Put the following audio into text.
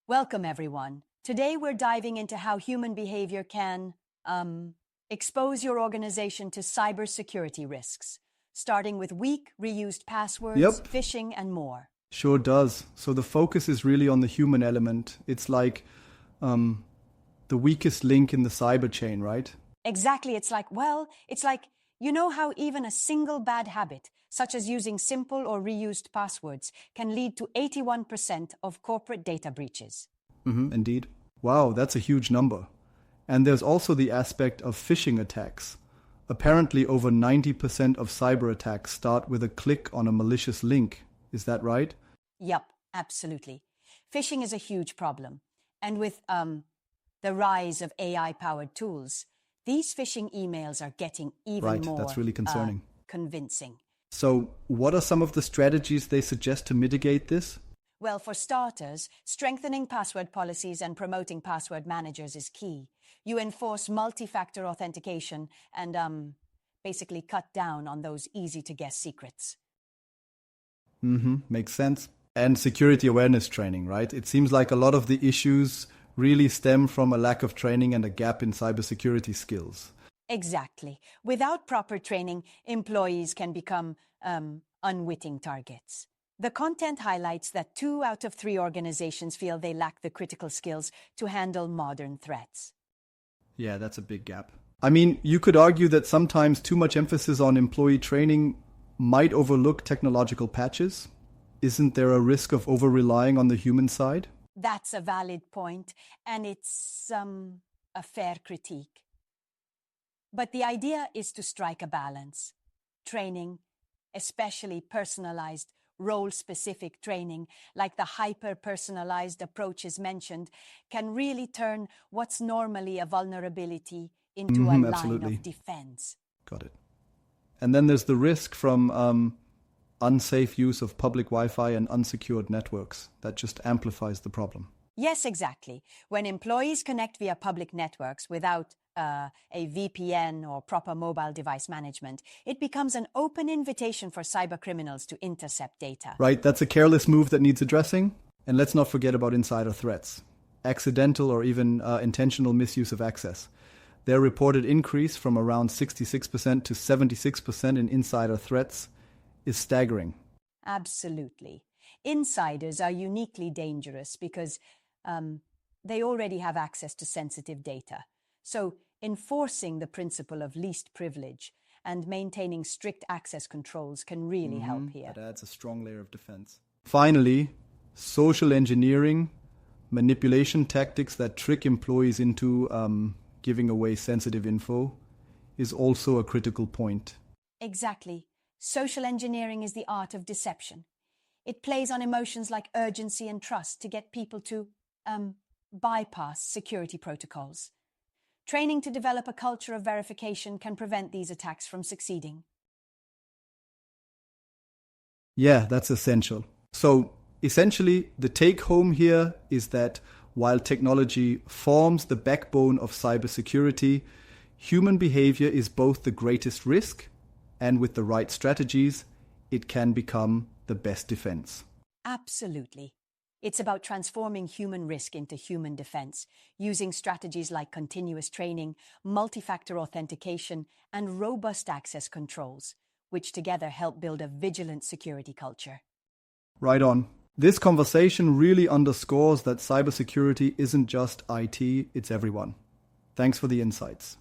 Welcome, everyone. Today, we're diving into how human behavior can expose your organization to cybersecurity risks, starting with weak, reused passwords, Yep. phishing, and more. Sure does. So the focus is really on the human element. It's like the weakest link in the cyber chain, right? Exactly. You know how even a single bad habit, such as using simple or reused passwords, can lead to 81% of corporate data breaches. Indeed. Wow, that's a huge number. And there's also the aspect of phishing attacks. Apparently, over 90% of cyber attacks start with a click on a malicious link. Is that right? Yup, absolutely. Phishing is a huge problem. And with the rise of AI-powered tools, these phishing emails are getting even Right, more that's really concerning. convincing. So, what are some of the strategies they suggest to mitigate this? Well, for starters, strengthening password policies and promoting password managers is key. You enforce multi-factor authentication and basically cut down on those easy-to-guess secrets. Makes sense. And security awareness training, right? It seems like a lot of the issues really stem from a lack of training and a gap in cybersecurity skills. Exactly. Without proper training, employees can become unwitting targets. The content highlights that 2 out of 3 organizations feel they lack the critical skills to handle modern threats. Yeah, that's a big gap. I mean, you could argue that sometimes too much emphasis on employee training might overlook technological patches. Isn't there a risk of over-relying on the human side? That's a valid point, and it's a fair critique. But the idea is to strike a balance. Training, especially personalized, role-specific training, like the hyper-personalized approaches mentioned, can really turn what's normally a vulnerability into a line Absolutely. of defense. Got it. And then there's the risk from unsafe use of public Wi-Fi and unsecured networks. That just amplifies the problem. Yes, exactly. When employees connect via public networks without a VPN or proper mobile device management, it becomes an open invitation for cybercriminals to intercept data. Right, that's a careless move that needs addressing. And let's not forget about insider threats. Accidental or even intentional misuse of access. Their reported increase from around 66% to 76% in insider threats is staggering. Absolutely. Insiders are uniquely dangerous because they already have access to sensitive data. So enforcing the principle of least privilege and maintaining strict access controls can really help here. That adds a strong layer of defense. Finally, social engineering, manipulation tactics that trick employees into giving away sensitive info is also a critical point. Exactly. Social engineering is the art of deception. It plays on emotions like urgency and trust to get people to bypass security protocols. Training to develop a culture of verification can prevent these attacks from succeeding. Yeah, that's essential. So essentially, the take home here is that while technology forms the backbone of cybersecurity, human behavior is both the greatest risk, and with the right strategies, it can become the best defense. Absolutely. It's about transforming human risk into human defense, using strategies like continuous training, multi-factor authentication, and robust access controls, which together help build a vigilant security culture. Right on. This conversation really underscores that cybersecurity isn't just IT, it's everyone. Thanks for the insights.